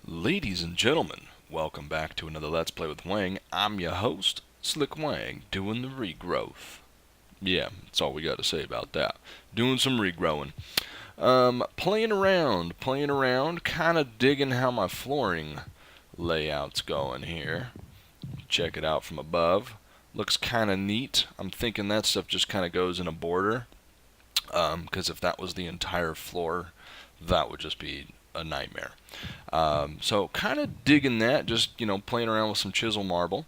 Ladies and gentlemen, welcome back to another Let's Play with Weng. I'm your host, SlickWeng, doing the regrowth. Yeah, that's all we got to say about that. Doing some regrowing. Playing around, kind of digging how my flooring layout's going here. Check it out from above. Looks kind of neat. I'm thinking that stuff just kind of goes in a border. Because if that was the entire floor, that would just be a nightmare. So kind of digging that, just playing around with some chisel marble.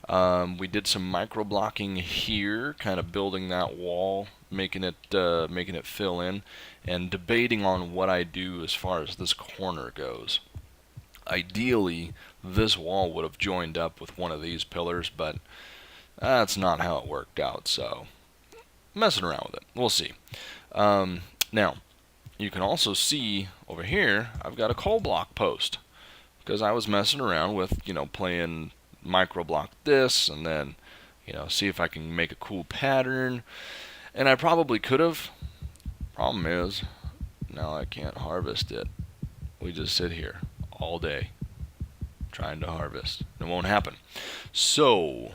We did some micro blocking here, kind of building that wall, making it fill in, and debating on what I do as far as this corner goes. Ideally, this wall would have joined up with one of these pillars, but that's not how it worked out. So messing around with it, we'll see. Now, you can also see over here, I've got a coal block post. Because I was messing around with, playing microblock this, and then, see if I can make a cool pattern. And I probably could have. Problem is, now I can't harvest it. We just sit here all day trying to harvest. It won't happen. So,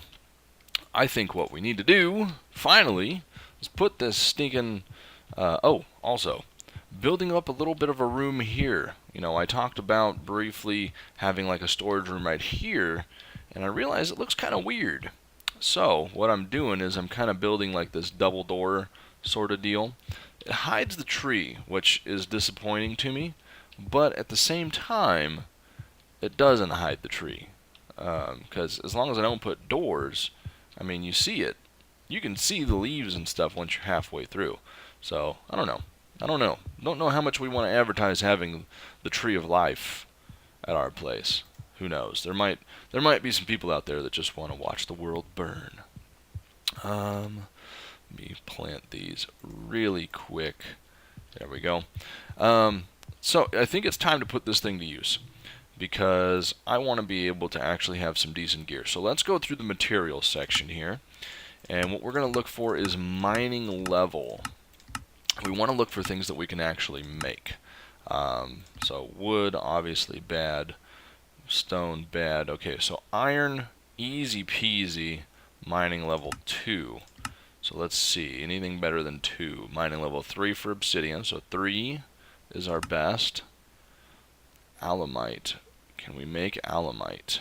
I think what we need to do, finally, is put this stinking... also, building up a little bit of a room here. I talked about briefly having like a storage room right here, and I realized it looks kind of weird. So what I'm doing is I'm kind of building like this double door sort of deal. It hides the tree, which is disappointing to me, but at the same time, it doesn't hide the tree. Because as long as I don't put doors, I mean, you see it. You can see the leaves and stuff once you're halfway through. So, I don't know. Don't know how much we want to advertise having the tree of life at our place. Who knows? There might be some people out there that just want to watch the world burn. Let me plant these really quick. There we go. So I think it's time to put this thing to use, because I want to be able to actually have some decent gear. So let's go through the materials section here. And what we're going to look for is mining level. We want to look for things that we can actually make. So wood, obviously bad. Stone, bad. Okay, so iron, easy peasy. Mining level 2. So let's see, anything better than 2. Mining level 3 for obsidian, so 3 is our best. Alumite. Can we make alumite?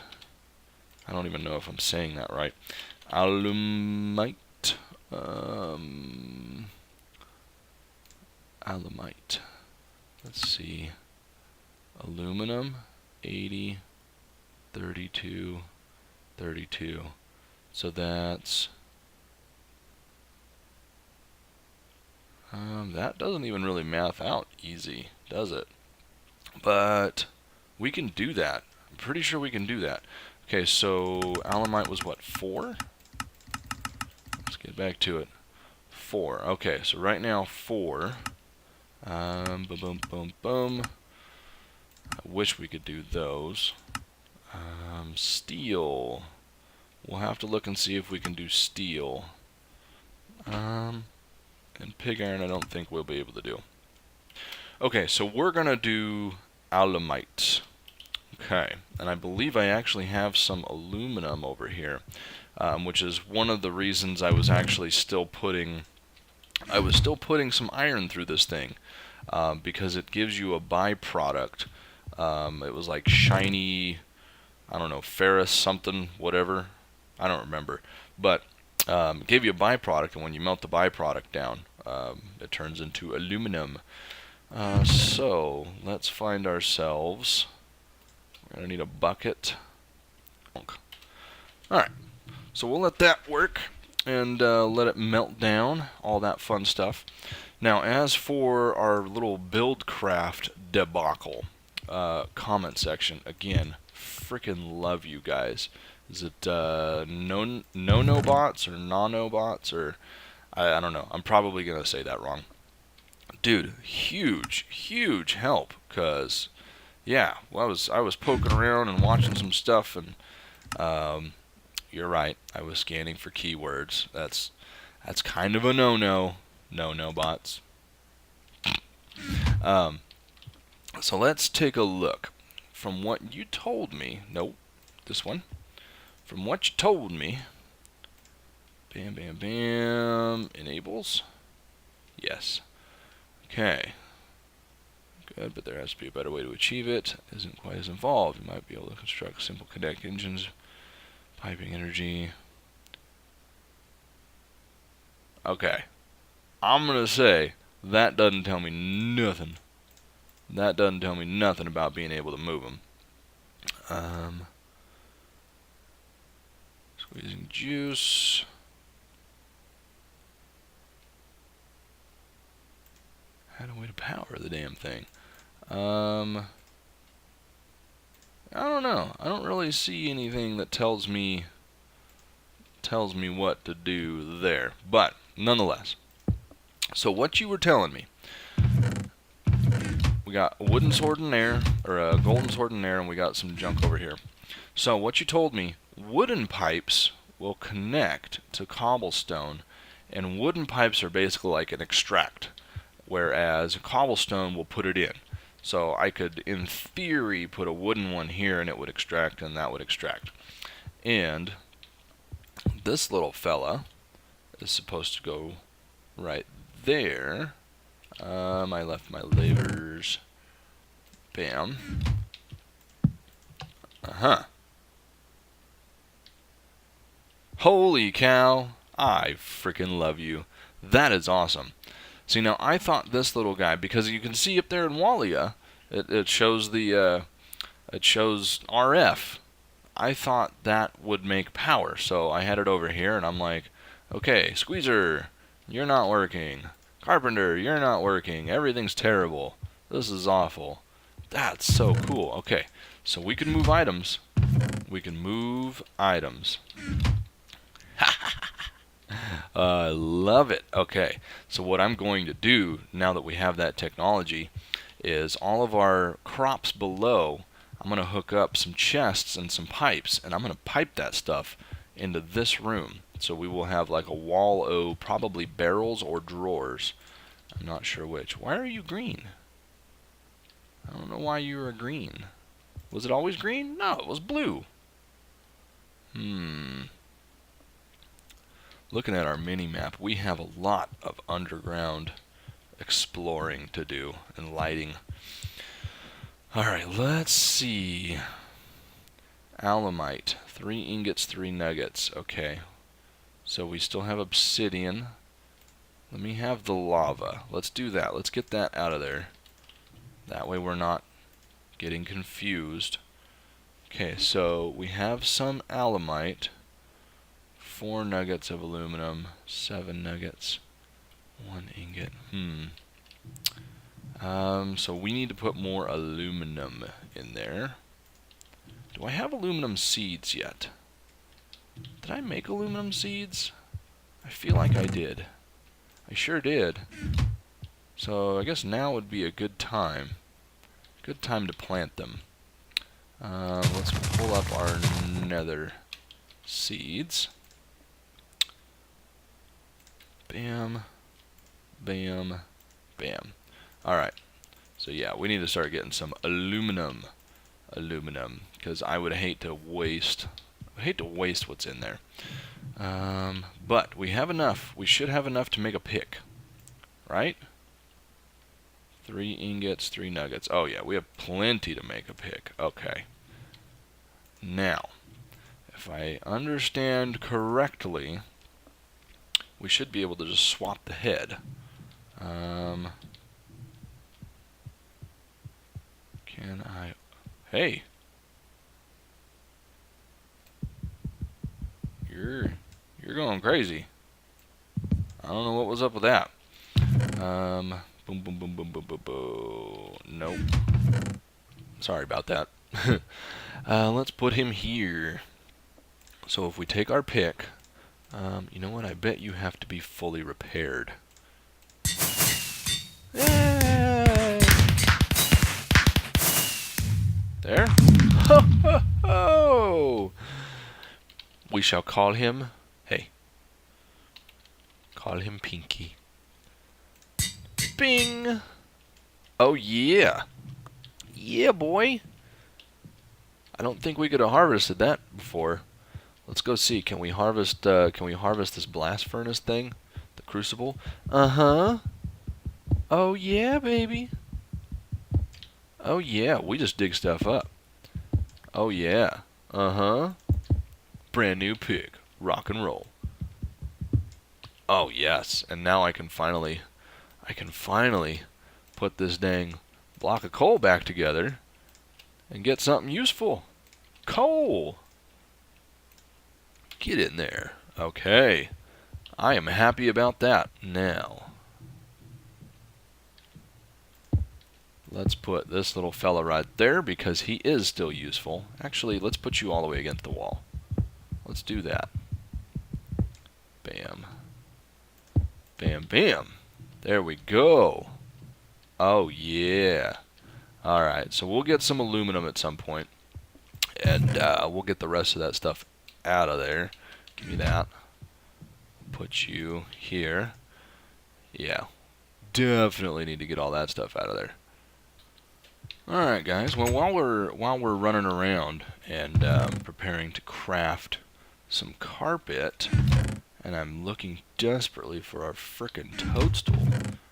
I don't even know if I'm saying that right. Alumite. Alumite. Let's see. Aluminum, 80, 32, 32. So that's... that doesn't even really math out easy, does it? But we can do that. I'm pretty sure we can do that. Okay, so alumite was what, 4? Let's get back to it. 4. Okay, so right now 4. Boom, boom, boom, boom. I wish we could do those. Steel. We'll have to look and see if we can do steel. And pig iron I don't think we'll be able to do. Okay, so we're going to do alumite. Okay, and I believe I actually have some aluminum over here, which is one of the reasons I was actually still putting some iron through this thing, because it gives you a byproduct. It was like shiny, I don't know, ferrous something, whatever, I don't remember, but it gave you a byproduct, and when you melt the byproduct down, it turns into aluminum. So let's find ourselves. We're gonna need a bucket. Alright, so we'll let that work and let it melt down, all that fun stuff. Now, as for our little BuildCraft debacle, comment section, again, freaking love you guys. Is it no bots or nanobots, or I don't know. I'm probably gonna say that wrong. Dude, huge help, cause yeah, well, I was poking around and watching some stuff, and you're right, I was scanning for keywords. That's kind of a no bots. So let's take a look. from what you told me, nope, this one. From what you told me, bam, bam, bam, enables. Yes. Okay. Good, but there has to be a better way to achieve it. Isn't quite as involved. You might be able to construct simple connect engines, piping energy. Okay. I'm going to say that doesn't tell me nothing. That doesn't tell me nothing about being able to move them. Squeezing juice. Had a way to power the damn thing. I don't know. I don't really see anything that tells me what to do there. But nonetheless. So what you were telling me, we got a wooden sword in there, or a golden sword in there, and we got some junk over here. So what you told me, wooden pipes will connect to cobblestone, and wooden pipes are basically like an extract, whereas cobblestone will put it in. So I could, in theory, put a wooden one here, and it would extract, and that would extract. And this little fella is supposed to go right there. I left my levers. Bam. Holy cow. I freaking love you. That is awesome. See, now I thought this little guy, because you can see up there in Walia, it shows the it shows RF. I thought that would make power, so I had it over here, and I'm like, okay, Squeezer, you're not working. Carpenter, you're not working. Everything's terrible. This is awful. That's so cool. Okay, so we can move items. We can move items. I love it. Okay, so what I'm going to do, now that we have that technology, is all of our crops below, I'm going to hook up some chests and some pipes, and I'm going to pipe that stuff into this room. So we will have like a wall of probably barrels or drawers. I'm not sure which. Why are you green? I don't know why you were green. Was it always green? No, it was blue. Looking at our mini-map, we have a lot of underground exploring to do and lighting. Alright, let's see. Alamite. 3 ingots, 3 nuggets. Okay. So we still have obsidian. Let me have the lava. Let's do that. Let's get that out of there. That way we're not getting confused. Okay, so we have some alamite. 4 nuggets of aluminum. 7 nuggets. 1 ingot. So we need to put more aluminum in there. Do I have aluminum seeds yet? Did I make aluminum seeds? I feel like I did. I sure did. So I guess now would be a good time. Good time to plant them. Let's pull up our nether seeds. Bam. Bam. Bam. Alright. So yeah, we need to start getting some aluminum. Because I would hate to waste what's in there. But we have enough. We should have enough to make a pick. Right? 3 ingots, 3 nuggets. Oh yeah, we have plenty to make a pick. Okay. Now, if I understand correctly, we should be able to just swap the head. Can I... Hey! You're going crazy. I don't know what was up with that. Boom, boom, boom, boom, boom, boom, boom. Nope. Sorry about that. Let's put him here. So if we take our pick, you know what? I bet you have to be fully repaired. Yay! There. Ho, ho, ho! We shall call him... Hey. Call him Pinky. Bing! Oh yeah! Yeah, boy! I don't think we could have harvested that before. Let's go see. Can we harvest this blast furnace thing? The crucible? Uh-huh. Oh yeah, baby. Oh yeah, we just dig stuff up. Oh yeah. Uh-huh. Brand new pig. Rock and roll. Oh yes. And now I can finally put this dang block of coal back together and get something useful. Coal. Get in there. Okay. I am happy about that. Now, let's put this little fella right there because he is still useful. Actually, let's put you all the way against the wall. Let's do that. Bam. Bam, bam. There we go. Oh, yeah. Alright, so we'll get some aluminum at some point, and we'll get the rest of that stuff out of there. Give me that. Put you here. Yeah. Definitely need to get all that stuff out of there. Alright guys, well while we're running around and preparing to craft some carpet, and I'm looking desperately for our frickin' toadstool,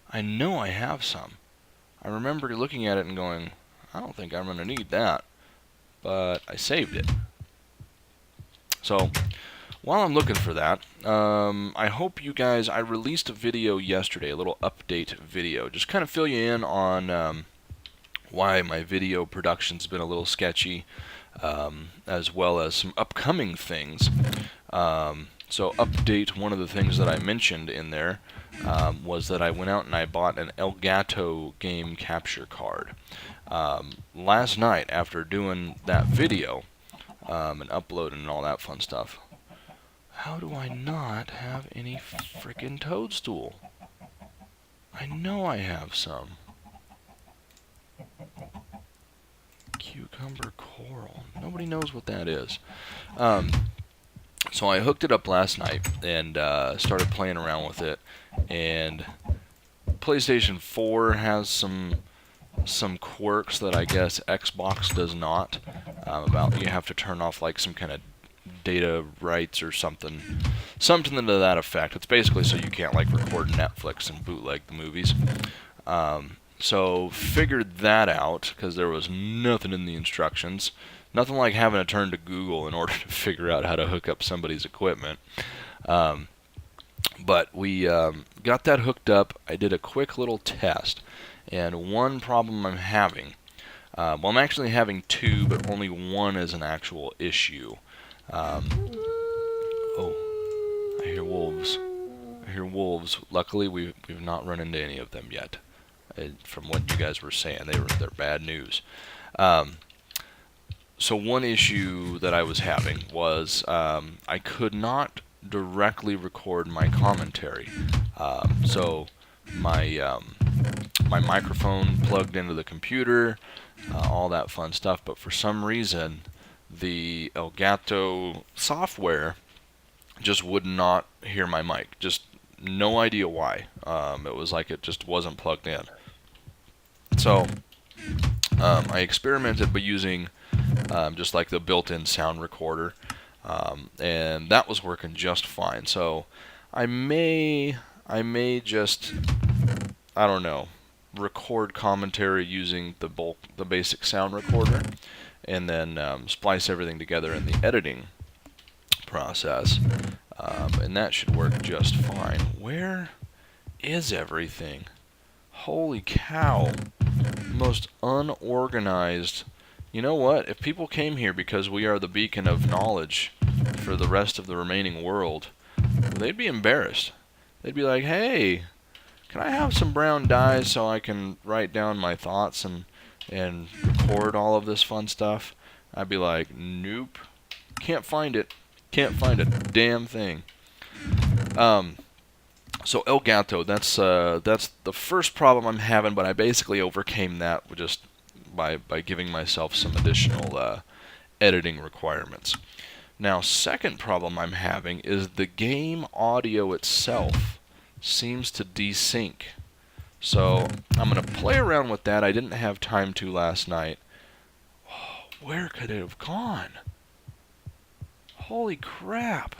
I know I have some. I remember looking at it and going, I don't think I'm gonna need that, but I saved it. So while I'm looking for that, I hope you guys, I released a video yesterday, a little update video, just kind of fill you in on why my video production's been a little sketchy, as well as some upcoming things. So update, one of the things that I mentioned in there was that I went out and I bought an Elgato game capture card. Last night, after doing that video and uploading and all that fun stuff, how do I not have any frickin' toadstool? I know I have some. Cucumber coral. Nobody knows what that is. So I hooked it up last night and started playing around with it. And PlayStation 4 has some quirks that I guess Xbox does not. About you have to turn off like some kind of data rights or something to that effect. It's basically so you can't like record Netflix and bootleg the movies. So figured that out because there was nothing in the instructions. Nothing like having to turn to Google in order to figure out how to hook up somebody's equipment. But we got that hooked up. I did a quick little test. And one problem I'm having, well, I'm actually having two, but only one is an actual issue. Oh, I hear wolves. I hear wolves. Luckily, we've not run into any of them yet. From what you guys were saying, they're bad news. So one issue that I was having was I could not directly record my commentary. So my microphone plugged into the computer, all that fun stuff, but for some reason the Elgato software just would not hear my mic. Just no idea why. It was like it just wasn't plugged in. So I experimented by using just like the built-in sound recorder, and that was working just fine. So I may just, I don't know, record commentary using the basic sound recorder, and then splice everything together in the editing process, and that should work just fine. Where is everything? Holy cow. Most unorganized. You know what? If people came here because we are the beacon of knowledge for the rest of the remaining world, they'd be embarrassed. They'd be like, hey, can I have some brown dyes so I can write down my thoughts and record all of this fun stuff? I'd be like, nope. Can't find it. Can't find a damn thing. So Elgato, that's the first problem I'm having, but I basically overcame that just by giving myself some additional editing requirements. Now, second problem I'm having is the game audio itself seems to desync. So I'm going to play around with that. I didn't have time to last night. Oh, Where could it have gone? Holy crap.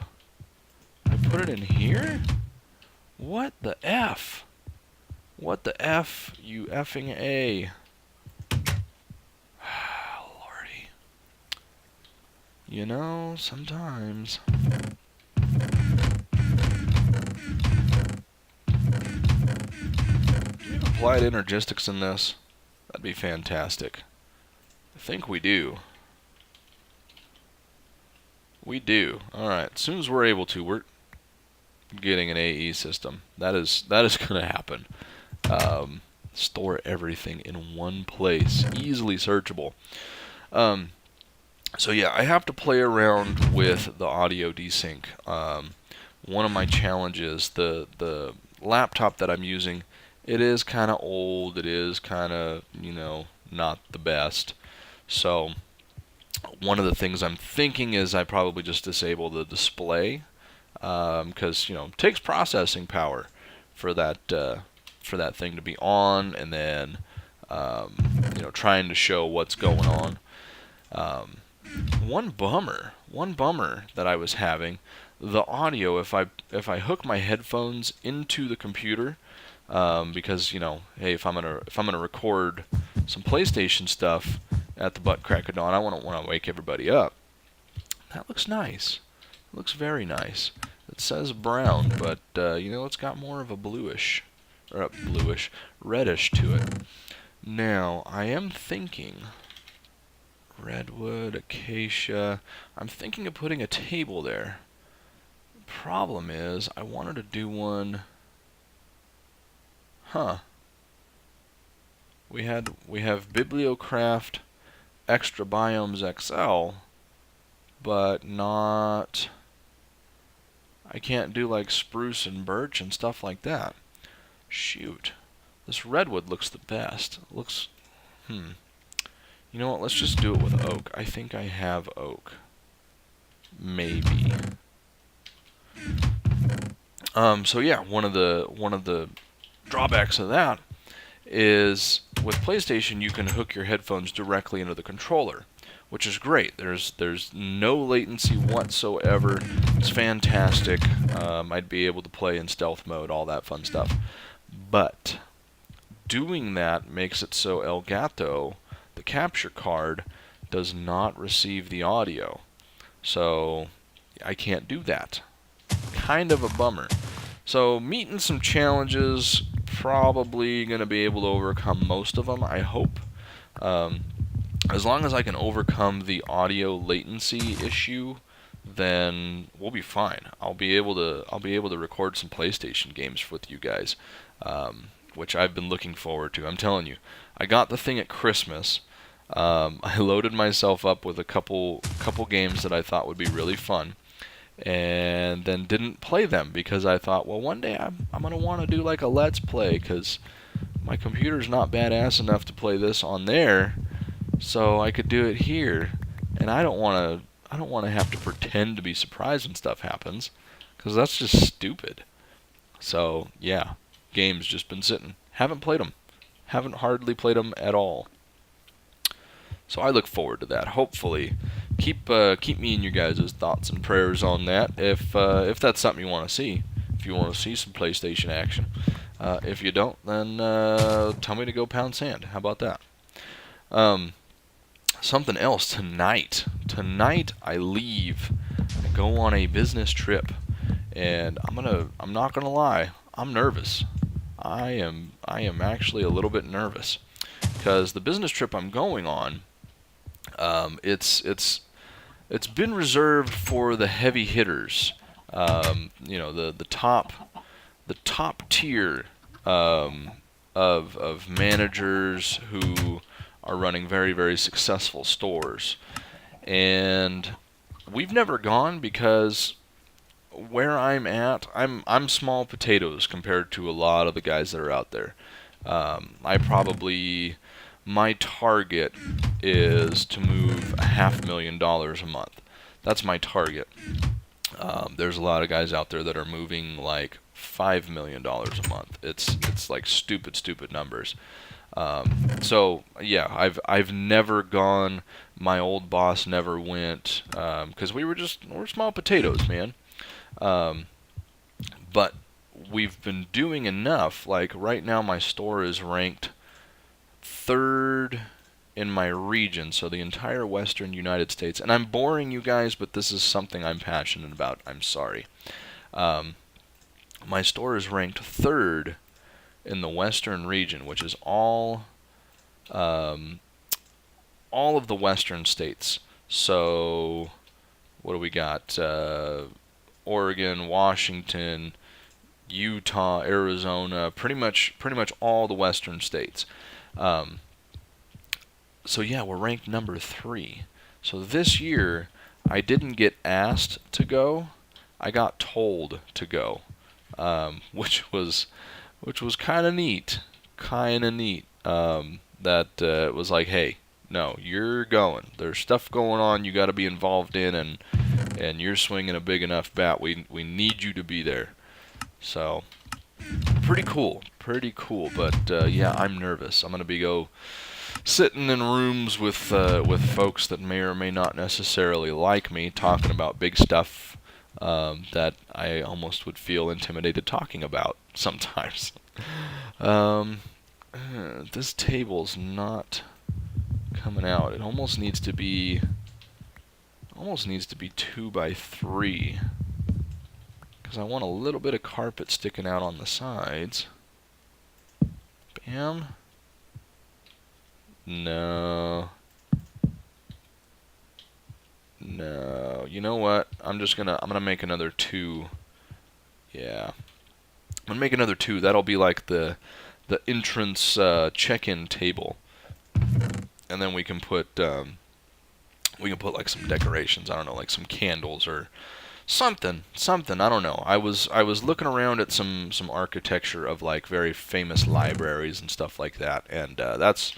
I put it in here? What the F? What the F, you effing A? Lordy. You know, sometimes. Do we have applied energistics in this? That'd be fantastic. I think we do. We do. Alright, as soon as we're able to, we're getting an AE system. That is going to happen. Store everything in one place. Easily searchable. So yeah, I have to play around with the audio desync. One of my challenges, the laptop that I'm using, it is kind of old. It is kind of, you know, not the best. So one of the things I'm thinking is I probably just disable the display, because you know, it takes processing power for that thing to be on, and then you know, trying to show what's going on. One bummer that I was having, the audio, if I hook my headphones into the computer, because you know, hey, if I'm gonna record some PlayStation stuff at the butt crack of dawn, I wouldn't want to wake everybody up. That looks nice. It looks very nice. It says brown, but you know, it's got more of a bluish, or reddish to it. Now, I am thinking redwood, acacia. I'm thinking of putting a table there. Problem is, I wanted to do one. We have Bibliocraft Extra Biomes XL, but not. I can't do like spruce and birch and stuff like that. Shoot. This redwood looks the best. It looks. You know what? Let's just do it with oak. I think I have oak. Maybe. So yeah, one of the drawbacks of that is with PlayStation you can hook your headphones directly into the controller, which is great. There's no latency whatsoever. It's fantastic. I'd be able to play in stealth mode, all that fun stuff. But doing that makes it so Elgato, the capture card, does not receive the audio. So I can't do that. Kind of a bummer. So meeting some challenges, probably going to be able to overcome most of them, I hope. As long as I can overcome the audio latency issue, then we'll be fine. I'll be able to record some PlayStation games with you guys, which I've been looking forward to. I'm telling you, I got the thing at Christmas. I loaded myself up with a couple games that I thought would be really fun, and then didn't play them because I thought, well, one day I'm going to want to do like a Let's Play, because my computer's not badass enough to play this on there, so I could do it here. And I don't want to have to pretend to be surprised when stuff happens, because that's just stupid. So yeah, games just been sitting. Haven't played them. Haven't hardly played them at all. So I look forward to that. Hopefully, keep me in your guys' thoughts and prayers on that. If that's something you want to see, if you want to see some PlayStation action. If you don't, then tell me to go pound sand. How about that? Something else tonight. Tonight I leave. I go on a business trip, and I'm not gonna lie. I'm nervous. I am actually a little bit nervous, because the business trip I'm going on, it's been reserved for the heavy hitters. You know, the top tier of managers who are running very, very successful stores. And we've never gone because where I'm at, I'm small potatoes compared to a lot of the guys that are out there. My target is to move $500,000 a month. That's my target. There's a lot of guys out there that are moving like $5 million a month. It's like stupid numbers. So yeah, I've never gone. My old boss never went because we're small potatoes, man. Um, but we've been doing enough. Like right now, my store is ranked third in my region, so the entire western United States. And I'm boring you guys, but this is something I'm passionate about. I'm sorry. Um, my store is ranked third in the western region, which is um, all of the western states. So what do we got? Oregon, Washington, Utah, Arizona, pretty much all the western states. Um, so yeah, we're ranked number 3. So this year, I didn't get asked to go. I got told to go, which was kind of neat, kind of neat. That it was like, hey, no, you're going. There's stuff going on you got to be involved in, and you're swinging a big enough bat. We need you to be there. So pretty cool, pretty cool. But yeah, I'm nervous. I'm gonna go sitting in rooms with folks that may or may not necessarily like me, talking about big stuff that I almost would feel intimidated talking about sometimes. um, this table's not coming out. It almost needs to be 2 by 3 because I want a little bit of carpet sticking out on the sides. Bam. No. No. You know what? I'm gonna make another 2. Yeah. I'm gonna make another 2. That'll be like the entrance check-in table. And then we can put like some decorations. I don't know, like some candles or something. I don't know. I was looking around at some architecture of like very famous libraries and stuff like that, and that's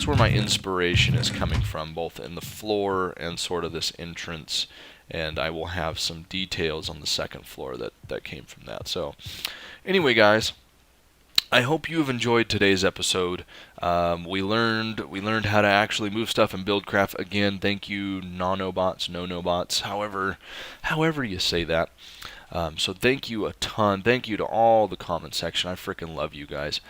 where my inspiration is coming from, both in the floor and sort of this entrance. And I will have some details on the second floor that came from that. So, anyway, guys, I hope you have enjoyed today's episode. We learned how to actually move stuff in Buildcraft. Again, thank you, nanobots, no-no-bots, however you say that. So thank you a ton. Thank you to all the comment section. I freaking love you guys.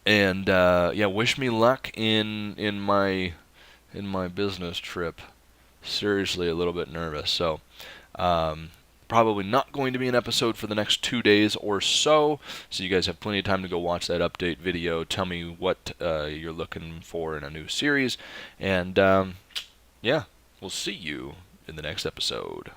And yeah, wish me luck in my business trip. Seriously, a little bit nervous. So. Probably not going to be an episode for the next 2 days or so you guys have plenty of time to go watch that update video. Tell me what you're looking for in a new series, and yeah, we'll see you in the next episode.